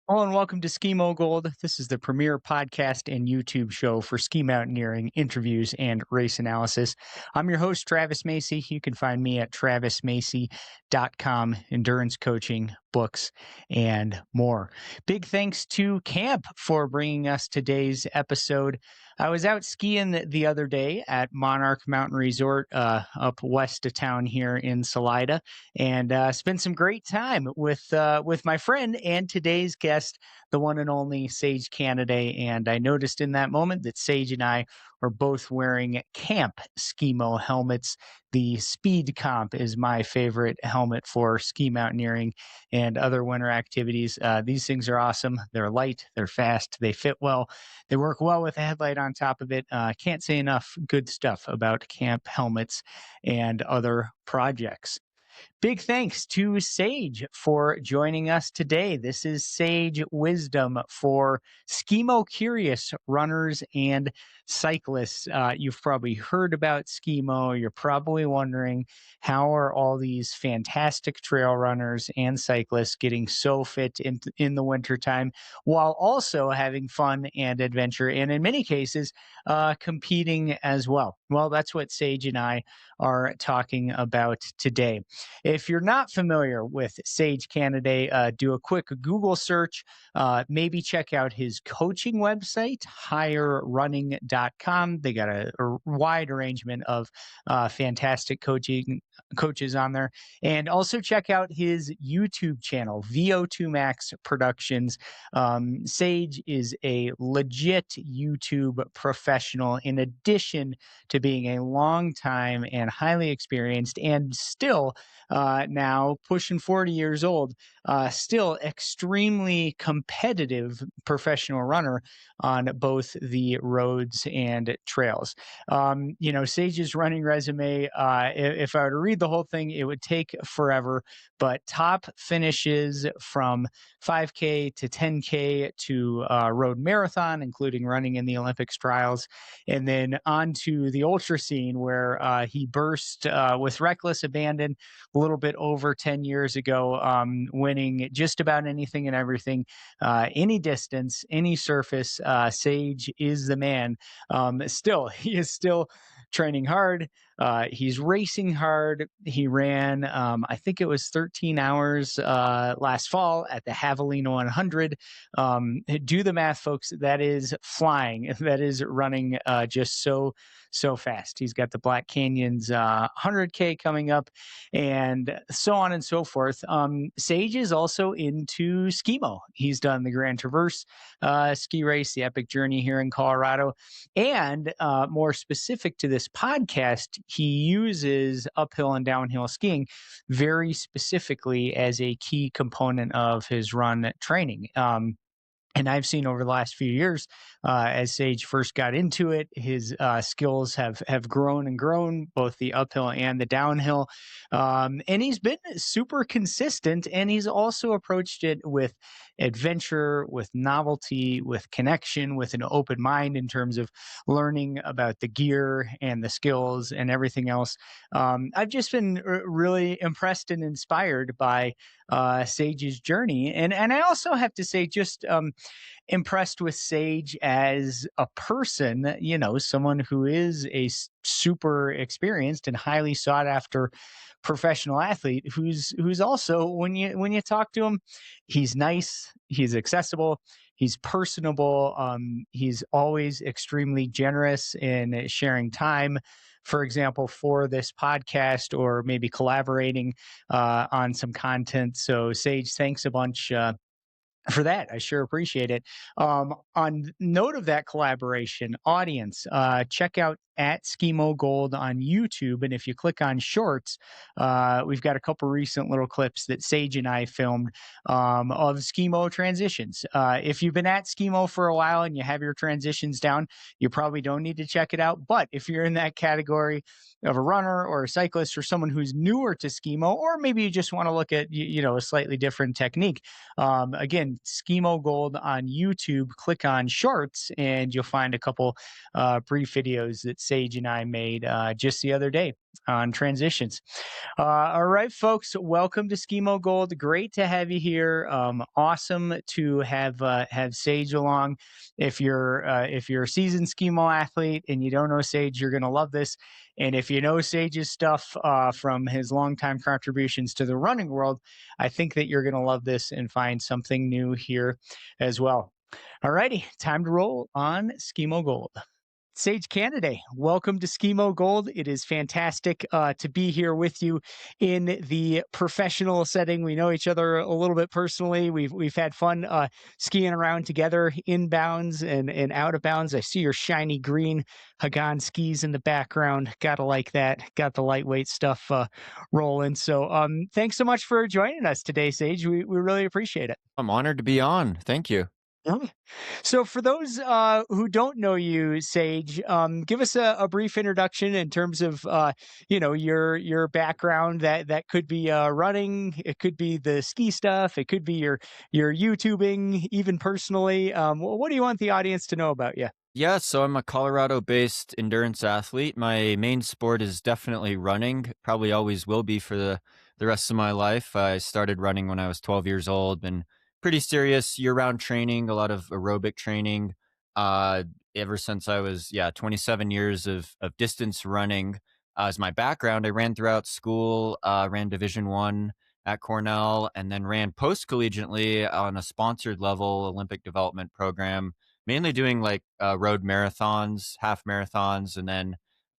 Hello and welcome to Skimo Gold. This is the premier podcast and YouTube show for ski mountaineering interviews and race analysis. I'm your host, Travis Macy. You can find me at travismacy.com, endurance coaching, books, and more. Big thanks to Camp for bringing us today's episode. I was out skiing the other day at Monarch Mountain Resort up west of town here in Salida, and spent some great time with my friend and today's guest, the one and only Sage Canaday. And I noticed in that moment that Sage and I are both wearing Camp Skimo helmets. The Speed Comp is my favorite helmet for ski mountaineering and other winter activities. These things are awesome. They're light, they're fast, they fit well, they work well with a headlight on top of it. Can't say enough good stuff about Camp helmets and other projects. Big thanks to Sage for joining us today. This is Sage Wisdom for Skimo-Curious runners and cyclists. You've probably heard about Skimo. You're probably wondering, how are all these fantastic trail runners and cyclists getting so fit in the wintertime while also having fun and adventure, and in many cases, competing as well? Well, that's what Sage and I are talking about today. If you're not familiar with Sage Canaday, do a quick Google search. Maybe check out his coaching website, higherrunning.com. They got a wide arrangement of fantastic coaches on there. And also check out his YouTube channel, VO2 Max Productions. Sage is a legit YouTube professional, in addition to being a long time and highly experienced and still now pushing 40 years old, still extremely competitive professional runner on both the roads and trails. Sage's running resume, if I were to read the whole thing, it would take forever, but top finishes from 5K to 10K to road marathon, including running in the Olympics trials, and then on to the ultra scene where he burst with reckless abandon a little bit over 10 years ago, winning just about anything and everything, any distance, any surface. Sage is the man. He is still training hard. He's racing hard. He ran, I think it was 13 hours last fall at the Javelina 100. Do the math, folks. That is flying. That is running just so fast. He's got the Black Canyons 100K coming up, and so on and so forth. Sage is also into Skimo. He's done the Grand Traverse ski race, the Epic Journey here in Colorado, and more specific to this podcast, he uses uphill and downhill skiing very specifically as a key component of his run training. And I've seen over the last few years, as Sage first got into it, his skills have grown and grown, both the uphill and the downhill. And he's been super consistent, and he's also approached it with adventure, with novelty, with connection, with an open mind in terms of learning about the gear and the skills and everything else. I've just been really impressed and inspired by Sage's journey. And I also have to say, just impressed with Sage as a person, someone who is a super experienced and highly sought after professional athlete who's also, when you talk to him, he's nice, he's accessible, he's personable, he's always extremely generous in sharing time, for example, for this podcast, or maybe collaborating on some content. So Sage, thanks a bunch for that. I sure appreciate it. On note of that collaboration, audience, check out at Skimo Gold on YouTube. And if you click on shorts, we've got a couple recent little clips that Sage and I filmed of Skimo transitions. If you've been at Skimo for a while and you have your transitions down, you probably don't need to check it out. But if you're in that category of a runner or a cyclist or someone who's newer to Skimo, or maybe you just want to look at, a slightly different technique, again, Skimo Gold on YouTube, click on shorts, and you'll find a couple brief videos that Sage and I made just the other day on transitions. All right, folks, welcome to Skimo Gold. Great to have you here. Awesome to have Sage along. If you're a seasoned Skimo athlete and you don't know Sage, you're gonna love this. And if you know Sage's stuff from his longtime contributions to the running world, I think that you're gonna love this and find something new here as well. All righty, time to roll on Skimo Gold. Sage Canaday, welcome to Skimo Gold. It is fantastic to be here with you in the professional setting. We know each other a little bit personally. We've had fun skiing around together, inbounds and out of bounds. I see your shiny green Hagan skis in the background. Gotta like that. Got the lightweight stuff rolling. So thanks so much for joining us today, Sage. We really appreciate it. I'm honored to be on. Thank you. Yeah. So, for those who don't know you, Sage, give us a brief introduction in terms of your background. That could be running, it could be the ski stuff, it could be your YouTubing, even personally. What do you want the audience to know about you? Yeah, so I'm a Colorado-based endurance athlete. My main sport is definitely running. Probably always will be for the rest of my life. I started running when I was 12 years old. Been pretty serious year-round training, a lot of aerobic training. Uh, Ever since I was 27 years of distance running as my background. I ran throughout school, ran Division 1 at Cornell, and then ran post collegiately on a sponsored level Olympic development program, mainly doing like road marathons, half marathons. And then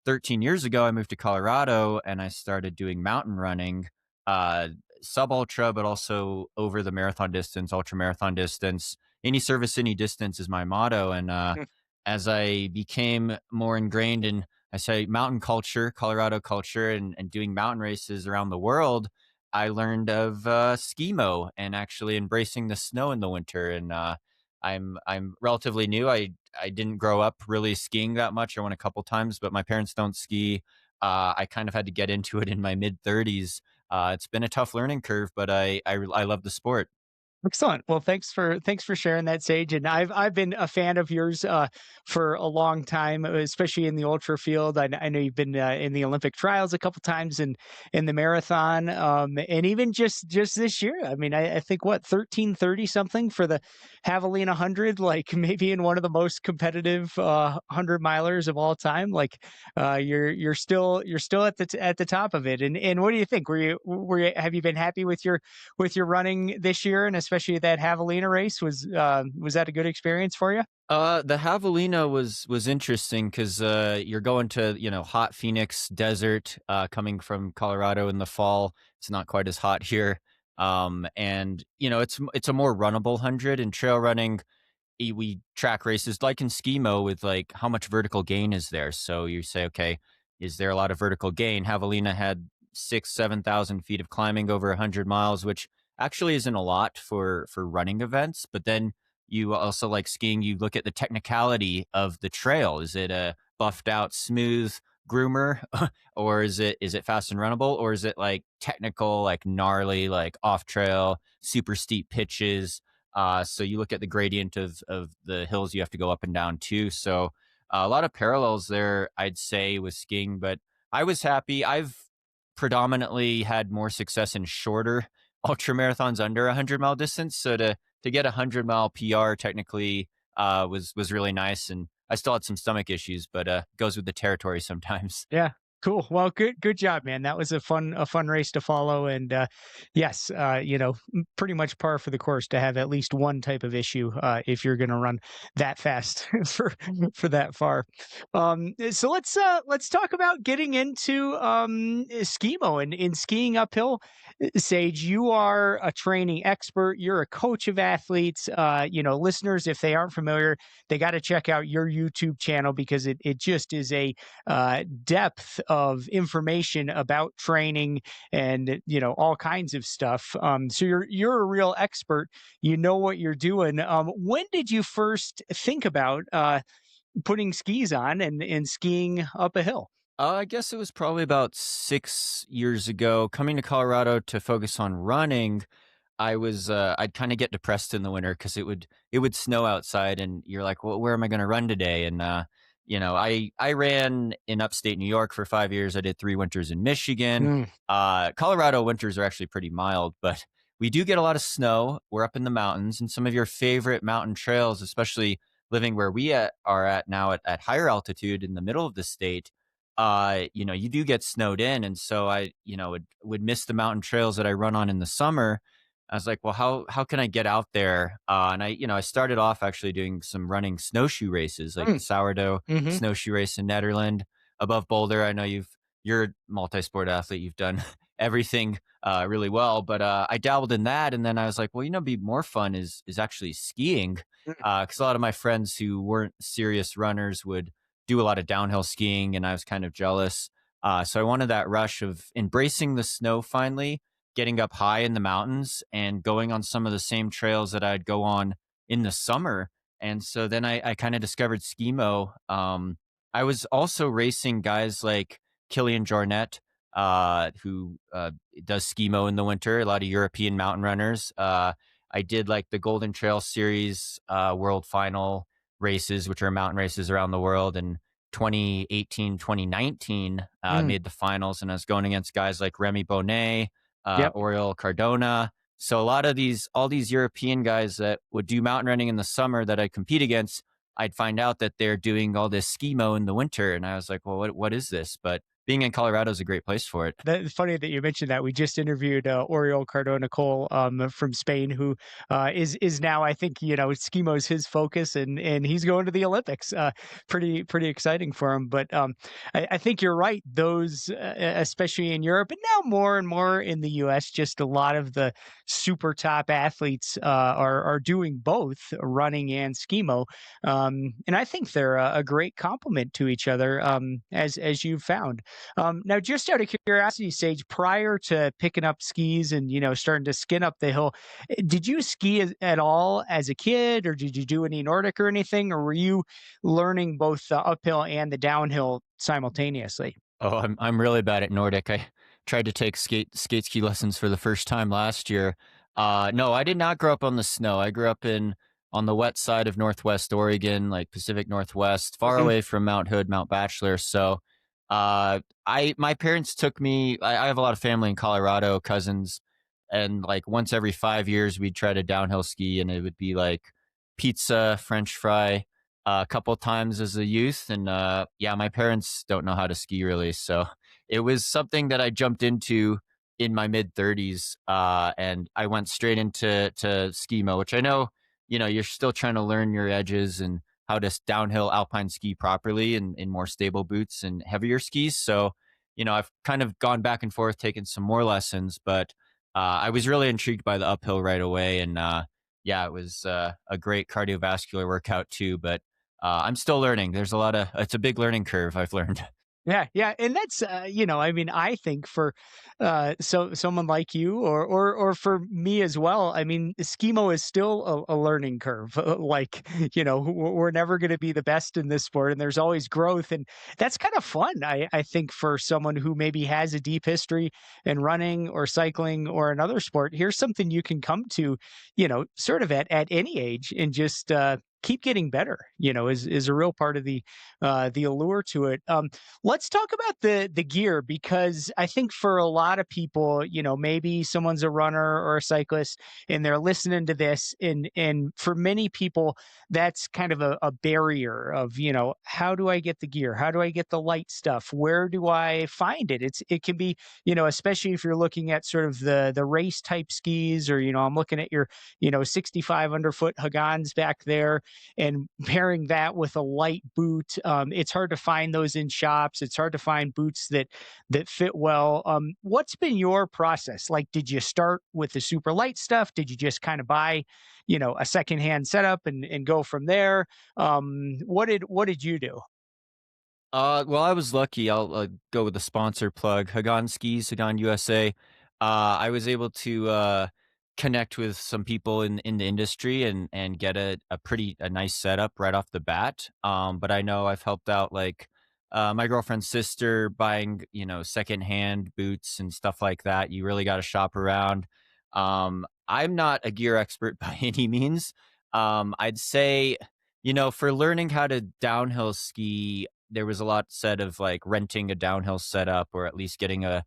13 years ago, I moved to Colorado and I started doing mountain running, uh, sub ultra, but also over the marathon distance, ultra marathon distance. Any service, any distance is my motto. And as I became more ingrained in, I say, mountain culture, Colorado culture, and doing mountain races around the world, I learned of skimo and actually embracing the snow in the winter. And I'm relatively new. I didn't grow up really skiing that much. I went a couple times, but my parents don't ski. I kind of had to get into it in my mid 30s. It's been a tough learning curve, but I love the sport. Excellent. Well, thanks for sharing that, Sage. And I've been a fan of yours for a long time, especially in the ultra field. I know you've been in the Olympic trials a couple times and in the marathon, and even just this year. I mean, I think what 13:30 something for the Javelina 100, like maybe in one of the most competitive 100 milers of all time. Like you're still at the top of it. And what do you think? Have you been happy with your running this year, and especially that Javelina race? Was that a good experience for you? The Javelina was interesting because you're going to hot Phoenix desert, coming from Colorado in the fall. It's not quite as hot here, and it's a more runnable 100. And trail running, we track races like in skimo with like how much vertical gain is there. So you say, okay, is there a lot of vertical gain? Javelina had 7,000 feet of climbing over 100 miles, which actually isn't a lot for running events. But then you also, like skiing, you look at the technicality of the trail. Is it a buffed out smooth groomer or is it fast and runnable, or is it like technical, like gnarly, like off trail super steep pitches? So you look at the gradient of the hills you have to go up and down too. So a lot of parallels there, I'd say, with skiing. But I was happy. I've predominantly had more success in shorter ultra marathons under 100-mile distance. So to get a 100-mile PR technically was really nice. And I still had some stomach issues, but goes with the territory sometimes. Yeah. Cool. Well, good job, man. That was a fun race to follow. And yes, pretty much par for the course to have at least one type of issue if you're going to run that fast for that far. So let's talk about getting into skimo and in skiing uphill. Sage, you are a training expert. You're a coach of athletes. Listeners, if they aren't familiar, they got to check out your YouTube channel because it just is a depth of information about training and all kinds of stuff. So you're a real expert. You know what you're doing. When did you first think about putting skis on and skiing up a hill? I guess it was probably about 6 years ago. Coming to Colorado to focus on running, I'd kind of get depressed in the winter because it would snow outside, and you're like, well, where am I going to run today? And I ran in upstate New York for 5 years. I did 3 winters in Michigan. Mm, Colorado winters are actually pretty mild, but we do get a lot of snow. We're up in the mountains, and some of your favorite mountain trails, especially living where are at now at higher altitude in the middle of the state. You do get snowed in, and so I would miss the mountain trails that I run on in the summer. I was like, well, how can I get out there? And I started off actually doing some running snowshoe races, like the mm, sourdough mhm. snowshoe race in Netherlands above Boulder. I know you're a multi-sport athlete. You've done everything really well, but I dabbled in that, and then I was like, well, be more fun is actually skiing, because a lot of my friends who weren't serious runners would do a lot of downhill skiing, and I was kind of jealous. So I wanted that rush of embracing the snow finally, getting up high in the mountains and going on some of the same trails that I'd go on in the summer. And so then I kind of discovered Skimo. I was also racing guys like Killian Jornet, who does Skimo in the winter, a lot of European mountain runners. I did like the Golden Trail Series World Final races, which are mountain races around the world. And 2018, 2019, Mm, made the finals, and I was going against guys like Remy Bonnet, yep. Oriol Cardona. So a lot of all these European guys that would do mountain running in the summer that I compete against, I'd find out that they're doing all this skimo in the winter, and I was like, well, what is this? But being in Colorado is a great place for it. That's funny that you mentioned that. We just interviewed Oriol Cardona Cole from Spain, who is now, I think, Skimo's his focus, and he's going to the Olympics. Pretty exciting for him. But I think you're right. Those, especially in Europe, and now more and more in the U.S., just a lot of the super top athletes are doing both running and skimo, and I think they're a great complement to each other, as you've found. Now, just out of curiosity, Sage, prior to picking up skis and starting to skin up the hill, did you ski at all as a kid, or did you do any Nordic or anything, or were you learning both the uphill and the downhill simultaneously? Oh, I'm really bad at Nordic. I tried to take skate ski lessons for the first time last year. No, I did not grow up on the snow. I grew up in on the wet side of Northwest Oregon, like Pacific Northwest, far Mhm. away from Mount Hood, Mount Bachelor. So, I my parents took me. I have a lot of family in Colorado, cousins, and like once every 5 years, we'd try to downhill ski, and it would be like pizza, French fry, a couple times as a youth, and yeah, my parents don't know how to ski really, so it was something that I jumped into in my mid 30s, and I went straight into skimo, which I know you're still trying to learn your edges and how to downhill alpine ski properly in more stable boots and heavier skis. So I've kind of gone back and forth, taking some more lessons, but I was really intrigued by the uphill right away, and yeah, it was a great cardiovascular workout too, but I'm still learning. It's a big learning curve I've learned. Yeah, yeah, and that's I mean, I think for someone like you, or for me as well. I mean, skimo is still a learning curve. Like, we're never going to be the best in this sport, and there's always growth, and that's kind of fun. I think for someone who maybe has a deep history in running or cycling or another sport, here's something you can come to, sort of at any age, and just keep getting better. Is a real part of the allure to it. Let's talk about the gear, because I think for a lot of people, maybe someone's a runner or a cyclist and they're listening to this, and for many people that's kind of a barrier of, how do I get the gear? How do I get the light stuff? Where do I find it? It can be, especially if you're looking at sort of the race type skis, or I'm looking at your 65 underfoot Hagans back there, and pairing that with a light boot. It's hard to find those in shops. It's hard to find boots that fit well. What's been your process? Like, did you start with the super light stuff? Did you just kind of buy, a secondhand setup and go from there? What did you do? Well, I was lucky. I'll go with the sponsor plug, Hagan Skis, Hagan USA. I was able to connect with some people in the industry and get a nice setup right off the bat. But I know I've helped out like my girlfriend's sister buying secondhand boots and stuff like that. You really got to shop around. I'm not a gear expert by any means. I'd say For learning how to downhill ski, there was a lot said of like renting a downhill setup or at least getting a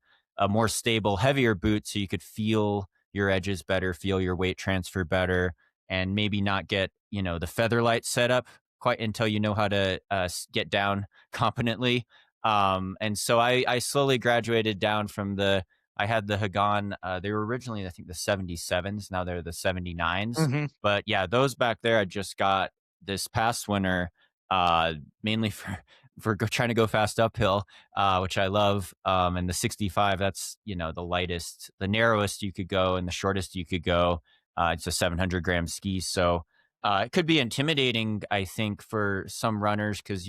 more stable, heavier boot so you could feel your edges better, feel your weight transfer better, and maybe not get, the featherlight setup quite until you know how to get down competently. And so I slowly graduated down from I had the Hagan, they were originally, I think, the 77s. Now they're the 79s. Hmm. But yeah, those back there I just got this past winter, uh, mainly trying to go fast uphill, which I love. And the 65, that's the lightest, the narrowest you could go, and the shortest you could go. It's a 700-gram ski, so it could be intimidating, I think, for some runners because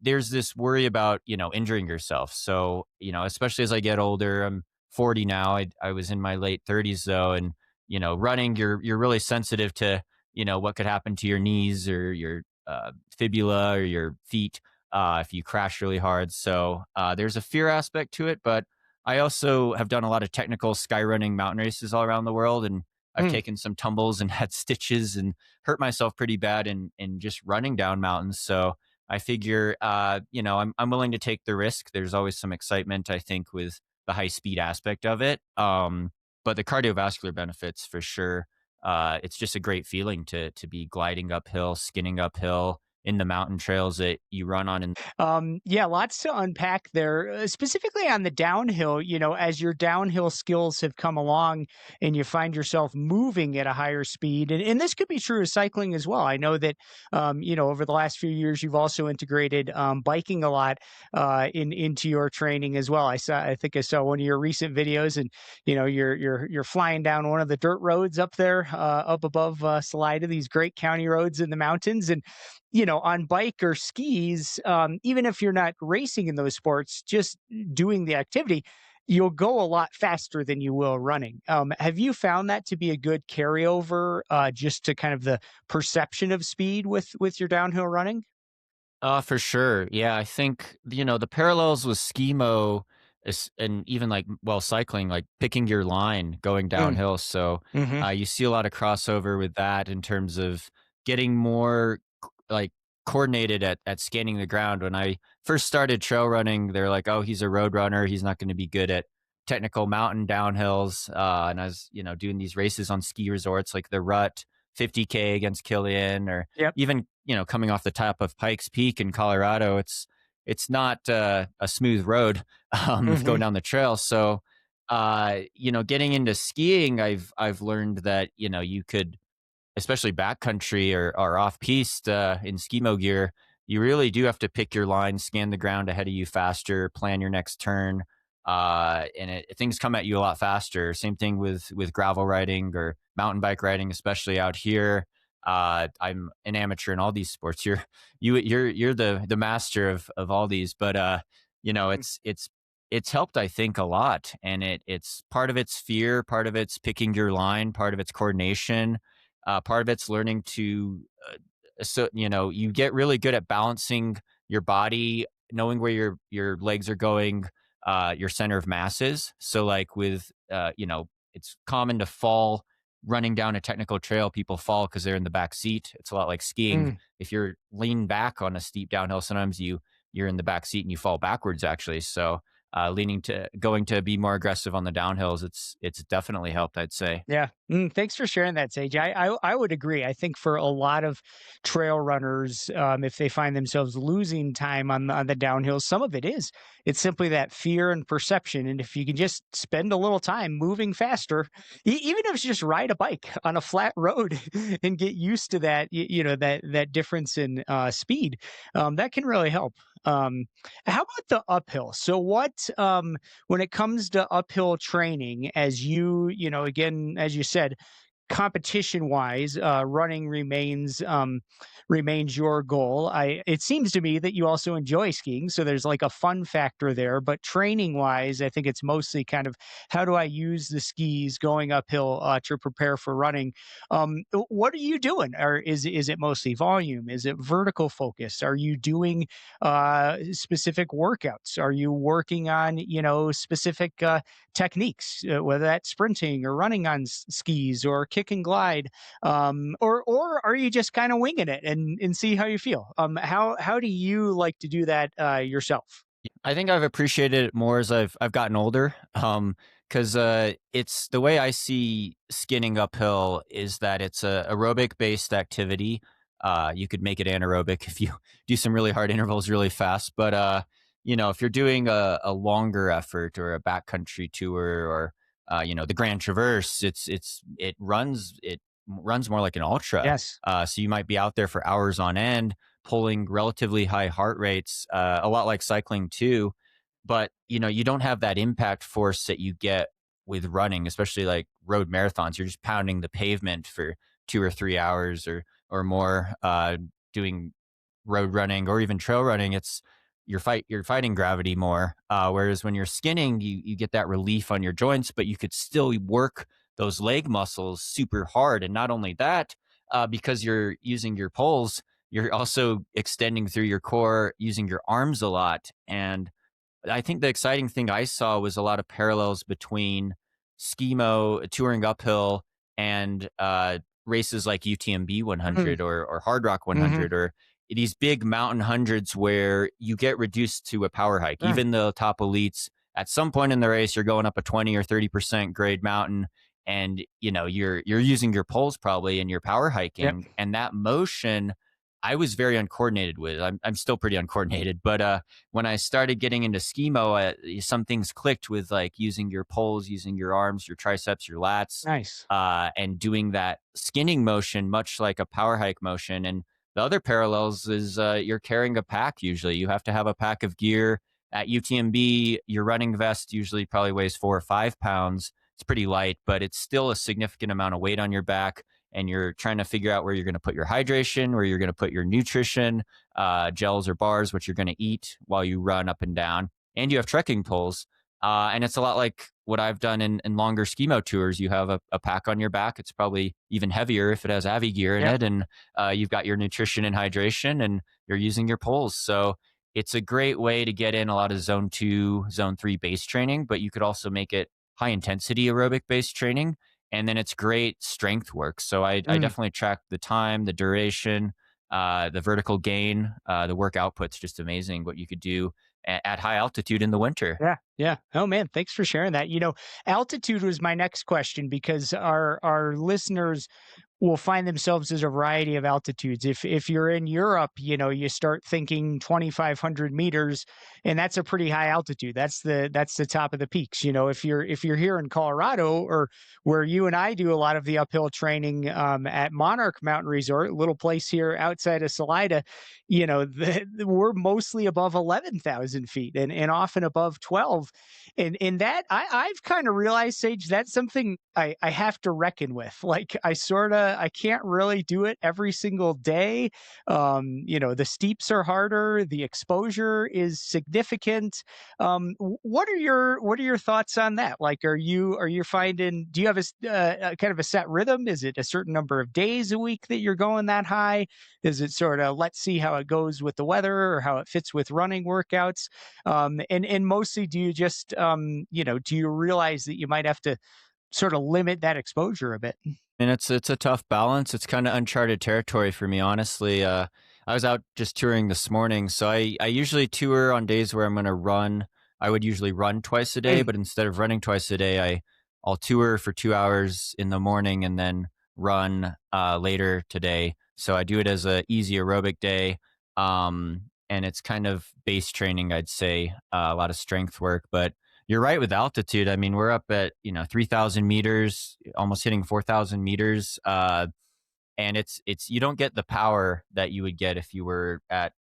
there's this worry about injuring yourself. So especially as I get older, I'm 40 now. I was in my late 30s though, and running, you're really sensitive to what could happen to your knees or your fibula or your feet if you crash really hard. So there's a fear aspect to it, but I also have done a lot of technical skyrunning mountain races all around the world, and I've Mm. taken some tumbles and had stitches and hurt myself pretty bad in just running down mountains. So I figure, I'm willing to take the risk. There's always some excitement, I think, with the high speed aspect of it. But the cardiovascular benefits for sure. It's just a great feeling to be gliding uphill, skinning uphill in the mountain trails that you run on. And Yeah, lots to unpack there, specifically on the downhill. As your downhill skills have come along and you find yourself moving at a higher speed, and this could be true of cycling as well. I know that, over the last few years, you've also integrated biking a lot into your training as well. I think I saw one of your recent videos, and you're flying down one of the dirt roads up there, up above Salida, these great county roads in the mountains, and on bike or skis, even if you're not racing in those sports, just doing the activity, you'll go a lot faster than you will running. Have you found that to be a good carryover, just to kind of the perception of speed with your downhill running? For sure. Yeah, I think, the parallels with Skimo is, and even like, well, cycling, like picking your line going Mm, downhill. So mhm. you see a lot of crossover with that in terms of getting more like coordinated at scanning the ground. When I first started trail running, they're like, oh, he's a road runner. He's not going to be good at technical mountain downhills. And I was, doing these races on ski resorts like the Rut 50K against Killian, or Yep. even coming off the top of Pikes Peak in Colorado, it's not a smooth road going Mhm. down the trail. So getting into skiing, I've learned that you could, especially backcountry or off piste in Skimo gear, you really do have to pick your line, scan the ground ahead of you faster, plan your next turn, and things come at you a lot faster. Same thing with gravel riding or mountain bike riding, especially out here. I'm an amateur in all these sports. You're the master of all these, but Mm, it's helped, I think, a lot, and it's part of its fear, part of it's picking your line, part of it's coordination, part of it's learning to, so you get really good at balancing your body, knowing where your legs are going, your center of mass is. So like with, it's common to fall running down a technical trail. People fall because they're in the back seat. It's a lot like skiing. mm. If you're leaning back on a steep downhill, sometimes you're in the back seat and you fall backwards actually. So leaning to going to be more aggressive on the downhills, it's definitely helped, I'd say. Yeah. Thanks for sharing that, Sage. I would agree. I think for a lot of trail runners, if they find themselves losing time on the downhill, some of it is it's simply that fear and perception. And if you can just spend a little time moving faster, even if it's just ride a bike on a flat road and get used to that, that difference in speed, that can really help. Um, how about the uphill? So when it comes to uphill training, as again, as you said, competition wise, running remains your goal. It seems to me that you also enjoy skiing, so there's like a fun factor there. But training wise, I think it's mostly kind of how do I use the skis going uphill to prepare for running. What are you doing? Or is it mostly volume? Is it vertical focus? Are you doing specific workouts? Are you working on specific techniques, whether that's sprinting or running on skis or kick and glide, or are you just kind of winging it and see how you feel? How do you like to do that yourself? I think I've appreciated it more as I've gotten older. Because it's the way I see skinning uphill is that it's a aerobic based activity. You could make it anaerobic if you do some really hard intervals really fast. But if you're doing a longer effort or a backcountry tour or the Grand Traverse, it runs more like an ultra. Yes. So you might be out there for hours on end, pulling relatively high heart rates, a lot like cycling too. But you don't have that impact force that you get with running, especially like road marathons. You're just pounding the pavement for 2 or 3 hours or more, doing road running or even trail running. It's you're fighting gravity more. Whereas when you're skinning, you get that relief on your joints, but you could still work those leg muscles super hard. And not only that, because you're using your poles, you're also extending through your core, using your arms a lot. And I think the exciting thing I saw was a lot of parallels between Skimo touring uphill and races like UTMB Mm, 100 or Hard Rock hmm. 100 or these big mountain hundreds where you get reduced to a power hike. Mm, Even the top elites, at some point in the race, you're going up a 20 or 30% grade mountain, and you're using your poles probably and you're power yep. hiking, and that motion. I was very uncoordinated with. I'm still pretty uncoordinated, but when I started getting into Skimo, some things clicked with like using your poles, using your arms, your triceps, your lats, Nice. and doing that skinning motion, much like a power hike motion. And the other parallels is you're carrying a pack. Usually, you have to have a pack of gear. At UTMB, your running vest usually probably weighs 4 or 5 pounds. It's pretty light, but it's still a significant amount of weight on your back. And you're trying to figure out where you're going to put your hydration, where you're going to put your nutrition, gels or bars, what you're going to eat while you run up and down. And you have trekking poles. And it's a lot like what I've done in longer Skimo tours. You have a pack on your back. It's probably even heavier if it has Avi gear in Yep. it. And you've got your nutrition and hydration, and you're using your poles. So it's a great way to get in a lot of zone 2, zone 3 base training, but you could also make it high intensity aerobic based training. And then it's great strength work. So I Mm. definitely track the time, the duration, the vertical gain, the work output's just amazing what you could do at high altitude in the winter. Yeah, yeah. Oh man, thanks for sharing that. Altitude was my next question because our listeners will find themselves at a variety of altitudes. If you're in Europe, you start thinking 2,500 meters, and that's a pretty high altitude. That's the top of the peaks. If you're here in Colorado or where you and I do a lot of the uphill training at Monarch Mountain Resort, a little place here outside of Salida, we're mostly above 11,000 feet and often above 12. And that I've kind of realized, Sage, that's something I have to reckon with. Like I can't really do it every single day. The steeps are harder, the exposure is significant. What are your thoughts on that? Like, are you finding? Do you have a kind of a set rhythm? Is it a certain number of days a week that you're going that high? Is it sort of let's see how it goes with the weather or how it fits with running workouts? And mostly, do you just do you realize that you might have to sort of limit that exposure a bit? And it's a tough balance. It's kind of uncharted territory for me, honestly. I was out just touring this morning, so I usually tour on days where I'm going to run. I would usually run twice a day, Mm, but instead of running twice a day, I'll tour for 2 hours in the morning and then run later today. So I do it as a easy aerobic day, and it's kind of base training, I'd say, a lot of strength work, but you're right with altitude. I mean, we're up at 3,000 meters, almost hitting 4,000 meters, and it's you don't get the power that you would get if you were at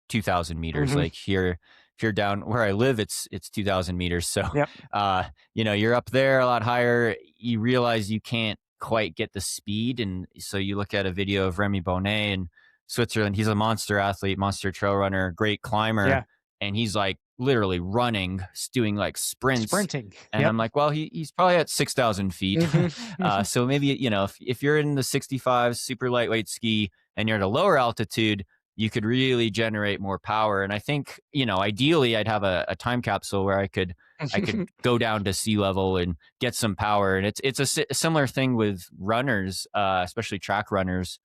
2,000 meters. mhm, Like here, if you're down where I live, it's 2,000 meters. So, yep, uh, you're up there a lot higher. You realize you can't quite get the speed, and so you look at a video of Remy Bonnet in Switzerland. He's a monster athlete, monster trail runner, great climber, yeah, and he's like literally running, doing like sprints. sprinting, And yep, I'm like, well, he's probably at 6,000 feet. mhm, mhm, So maybe, if you're in the 65 super lightweight ski and you're at a lower altitude, you could really generate more power. And I think, ideally I'd have a time capsule where I could I could go down to sea level and get some power. And it's a similar thing with runners, especially track runners.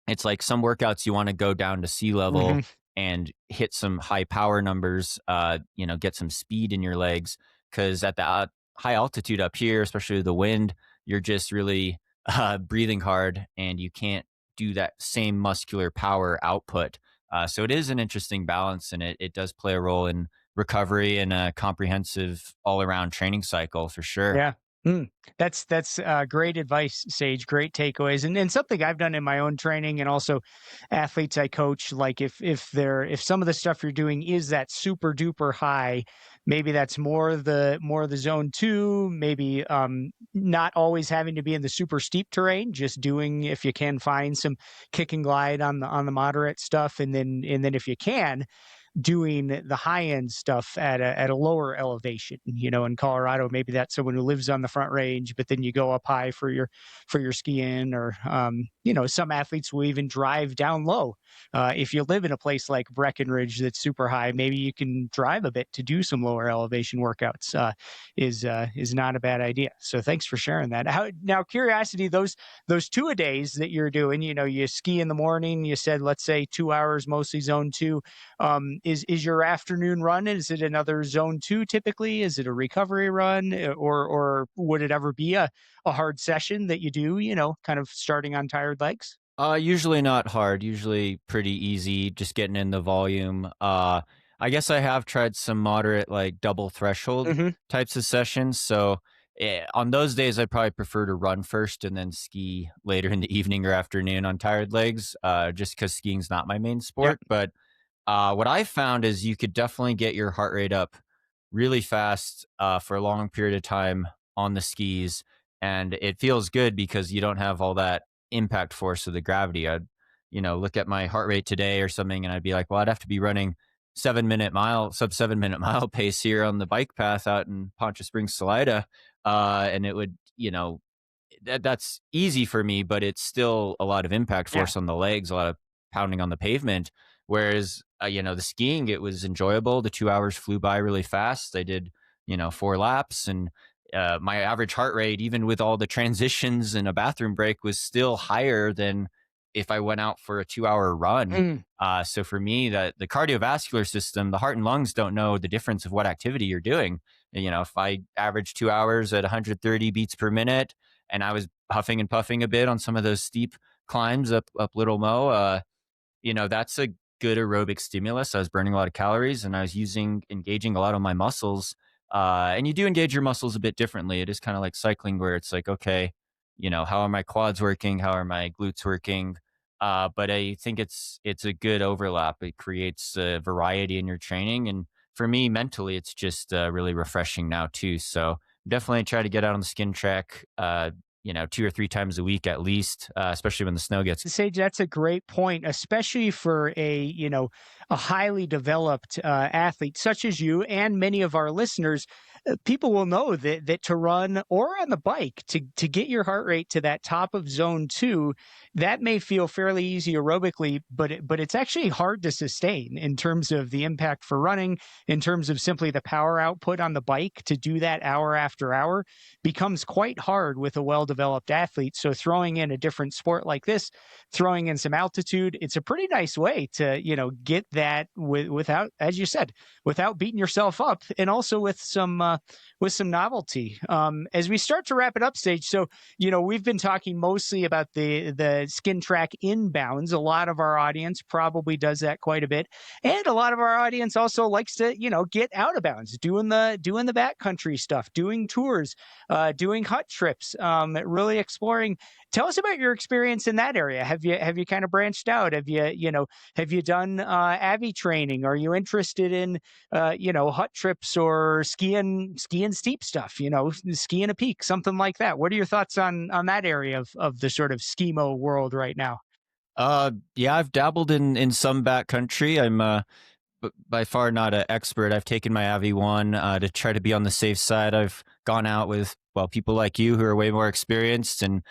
It's like some workouts you want to go down to sea level Mhm. and hit some high power numbers, get some speed in your legs. Cause at the high altitude up here, especially with the wind, you're just really breathing hard and you can't do that same muscular power output. So it is an interesting balance and it does play a role in recovery and a comprehensive all around training cycle for sure. Yeah. Mm. That's great advice, Sage. Great takeaways, and something I've done in my own training, and also athletes I coach. Like if some of the stuff you're doing is that super duper high, maybe that's more the zone two. Maybe not always having to be in the super steep terrain. Just doing, if you can find some kick and glide on the moderate stuff, and then if you can, doing the high end stuff at a lower elevation. In Colorado, maybe that's someone who lives on the Front Range, but then you go up high for your skiing, or some athletes will even drive down low. If you live in a place like Breckenridge that's super high, maybe you can drive a bit to do some lower elevation workouts. Is not a bad idea. So thanks for sharing that. Now, curiosity, those two a days that you're doing, you ski in the morning. You said, let's say 2 hours, mostly zone two. Is your afternoon run? Is it another zone two typically? Is it a recovery run, or would it ever be a hard session that you do? Kind of starting on tired legs. Usually not hard, usually pretty easy, just getting in the volume. I guess I have tried some moderate, like double threshold Hmm. types of sessions. So on those days, I'd probably prefer to run first and then ski later in the evening or afternoon on tired legs, just because skiing's not my main Yep. sport. But what I found is you could definitely get your heart rate up really fast for a long period of time on the skis. And it feels good because you don't have all that impact force of the gravity. I'd, look at my heart rate today or something, and I'd be like, well, I'd have to be running 7 minute mile, sub 7 minute mile pace here on the bike path out in Poncha Springs, Salida. And it would, that's easy for me, but it's still a lot of impact Yeah. force on the legs, a lot of pounding on the pavement. Whereas, the skiing, it was enjoyable. The 2 hours flew by really fast. I did, 4 laps, and my average heart rate, even with all the transitions and a bathroom break, was still higher than if I went out for a 2 hour run. Mm. So for me, that the cardiovascular system, the heart and lungs don't know the difference of what activity you're doing. If I average 2 hours at 130 beats per minute, and I was huffing and puffing a bit on some of those steep climbs up Little Mo, that's a good aerobic stimulus. I was burning a lot of calories and I was engaging a lot of my muscles. And you do engage your muscles a bit differently. It is kind of like cycling where it's like, okay, how are my quads working? How are my glutes working? But I think it's a good overlap. It creates variety in your training. And for me, mentally, it's just really refreshing now too. So definitely try to get out on the skin track, 2 or 3 times a week at least, especially when the snow gets. Sage, that's a great point, especially for a highly developed athlete such as you and many of our listeners. People will know that to run or on the bike to get your heart rate to that top of zone two, that may feel fairly easy aerobically, but it's actually hard to sustain in terms of the impact for running, in terms of simply the power output on the bike to do that hour after hour becomes quite hard with a well-developed athlete. So throwing in a different sport like this, throwing in some altitude, it's a pretty nice way to, get that without, as you said, without beating yourself up, and also with some novelty. As we start to wrap it up, Stage. So, we've been talking mostly about the skin track inbounds. A lot of our audience probably does that quite a bit. And a lot of our audience also likes to, get out of bounds, doing the backcountry stuff, doing tours, doing hut trips, really exploring. Tell us about your experience in that area. Have you kind of branched out? Have you done Avi training? Are you interested in hut trips or skiing steep stuff? Skiing a peak, something like that. What are your thoughts on that area of the sort of skimo world right now? Yeah, I've dabbled in some backcountry. I'm by far not an expert. I've taken my Avi one to try to be on the safe side. I've gone out with people like you who are way more experienced, and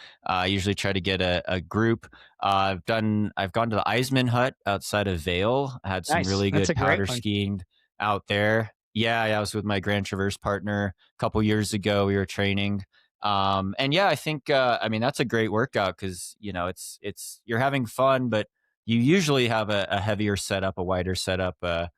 usually try to get a group. I've gone to the Eisman Hut outside of Vale. I had some Nice, really that's good a great powder one. skiing out there. Yeah, yeah, I was with my Grand Traverse partner a couple years ago. We were training. And yeah, I think I mean that's a great workout because you know it's you're having fun, but you usually have a heavier setup, a wider setup, a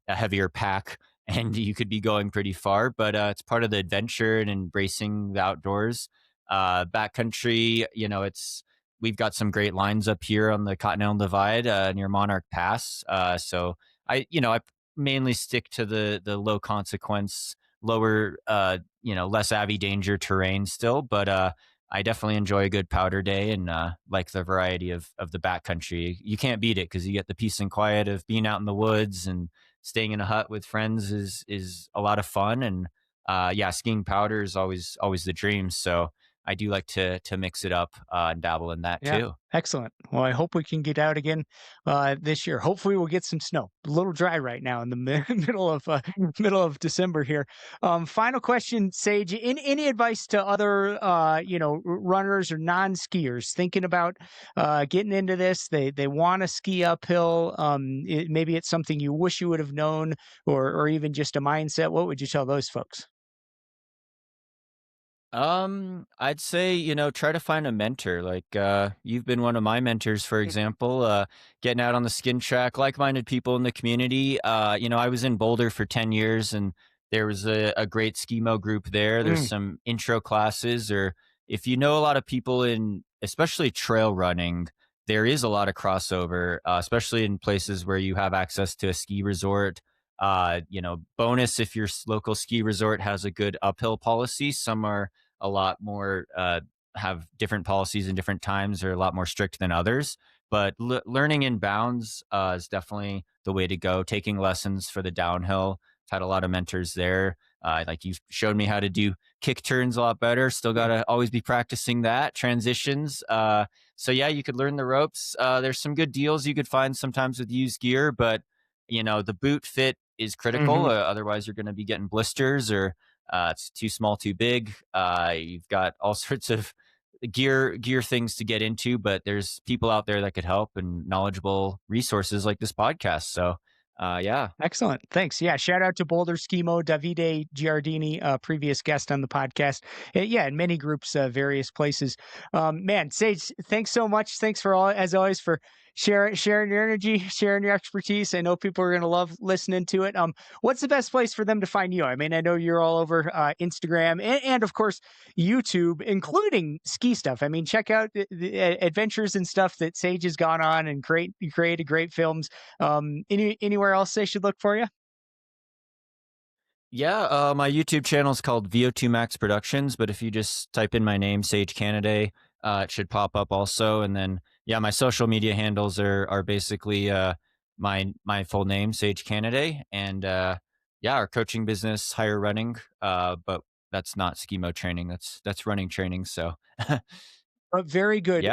heavier pack, and you could be going pretty far. But it's part of the adventure and embracing the outdoors. Backcountry, you know, it's we've got some great lines up here on the Continental Divide near Monarch Pass. So I mainly stick to the low consequence, lower, less avy danger terrain still, but I definitely enjoy a good powder day and like the variety of the backcountry. You can't beat it because you get the peace and quiet of being out in the woods and staying in a hut with friends is a lot of fun. And yeah, skiing powder is always the dream. So I do like to mix it up and dabble in that Yeah, too. excellent. Well, I hope we can get out again this year. Hopefully, we'll get some snow. A little dry right now in the middle of December here. Final question, Sage. Any advice to other runners or non-skiers thinking about getting into this? They want to ski uphill. Maybe it's something you wish you would have known, or even just a mindset. What would you tell those folks? I'd say, try to find a mentor. Like, you've been one of my mentors, for example, getting out on the skin track, like-minded people in the community. I was in Boulder for 10 years and there was a great Skimo group there. There's Mm, some intro classes, or if you know a lot of people in, especially trail running, there is a lot of crossover, especially in places where you have access to a ski resort. Bonus if your local ski resort has a good uphill policy. Some are a lot more have different policies in different times or a lot more strict than others. But learning in bounds is definitely the way to go. Taking lessons for the downhill. I've had a lot of mentors there. Like you showed me how to do kick turns a lot better. Still got mm, to always be practicing that transitions. So yeah, you could learn the ropes. There's some good deals you could find sometimes with used gear, but the boot fit is critical. mhm. Otherwise, you're going to be getting blisters or it's too small, too big. You've got all sorts of gear things to get into, but there's people out there that could help and knowledgeable resources like this podcast. So, yeah, Excellent. Thanks. Yeah. Shout out to Boulder Skimo, Davide Giardini, previous guest on the podcast. Yeah. In many groups, various places. Man, Sage, thanks so much. Thanks for all, as always, for sharing your energy, sharing your expertise. I know people are going to love listening to it. What's the best place for them to find you? I mean, I know you're all over Instagram and of course, YouTube, including ski stuff. I mean, check out the adventures and stuff that Sage has gone on and created great films. Anywhere else they should look for you? yeah. My YouTube channel is called VO2 Max Productions, but if you just type in my name, Sage Canaday, it should pop up also. And then, yeah, my social media handles are basically my full name, Sage Canaday, and yeah, our coaching business, Higher Running. But that's not skimo training. That's running training. So, yeah. Very good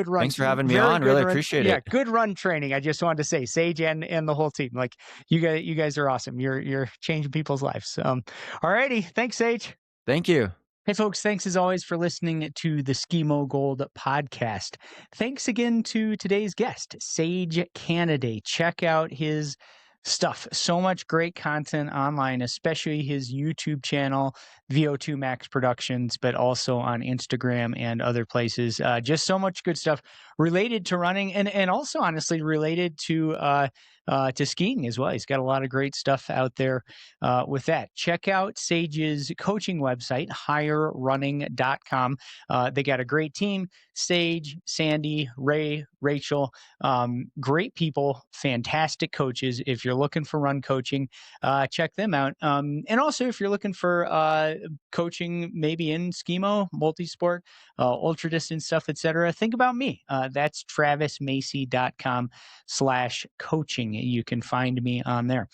run, Thanks for having me very on. good Really run. appreciate Yeah, it. good run training. I just wanted to say, Sage and the whole team, like you guys are awesome. You're changing people's lives. All righty, thanks, Sage. Thank you. Hey, folks, thanks as always for listening to the Skimo Gold podcast. Thanks again to today's guest, Sage Canaday. Check out his stuff. So much great content online, especially his YouTube channel, VO2 Max Productions, but also on Instagram and other places. Just so much good stuff related to running and also honestly related to skiing as well. He's got a lot of great stuff out there with that. Check out Sage's coaching website, higherrunning.com. They got a great team: Sage, Sandy, Ray, Rachel. Great people, fantastic coaches. If you're looking for run coaching, check them out. And also, if you're looking for coaching, maybe in Skimo, multi-sport, ultra distance stuff, etc., think about me. That's travismacy.com/coaching. You can find me on there.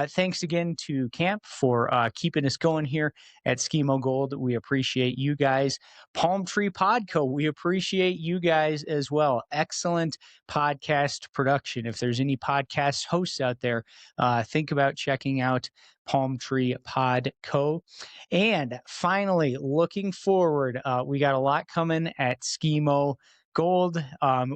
Thanks again to Camp for keeping us going here at Skimo Gold. We appreciate you guys. Palm Tree Podco, we appreciate you guys as well. Excellent podcast production. If there's any podcast hosts out there, think about checking out Palm Tree Podco. And finally, looking forward, we got a lot coming at Skimo Gold.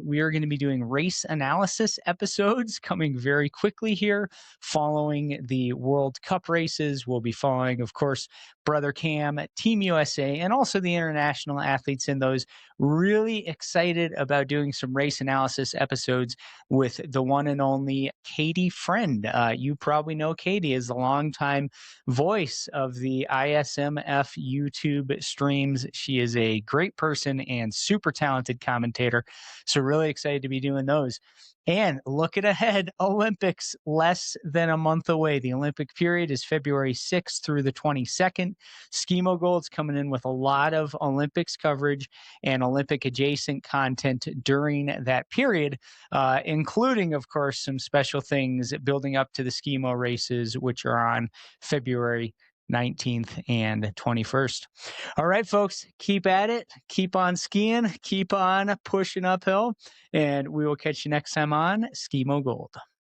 We are going to be doing race analysis episodes coming very quickly here following the World Cup races. We'll be following, of course, Brother Cam, Team USA, and also the international athletes in those. Really excited about doing some race analysis episodes with the one and only Katie Friend. You probably know Katie as the longtime voice of the ISMF YouTube streams. She is a great person and super talented commentator. So really excited to be doing those. And looking ahead, Olympics less than a month away. The Olympic period is February 6th through the 22nd. Skimo Gold's coming in with a lot of Olympics coverage and Olympic adjacent content during that period, including, of course, some special things building up to the Skimo races, which are on February 19th and 21st. All right, folks, keep at it. Keep on skiing. Keep on pushing uphill. And we will catch you next time on Skimo Gold.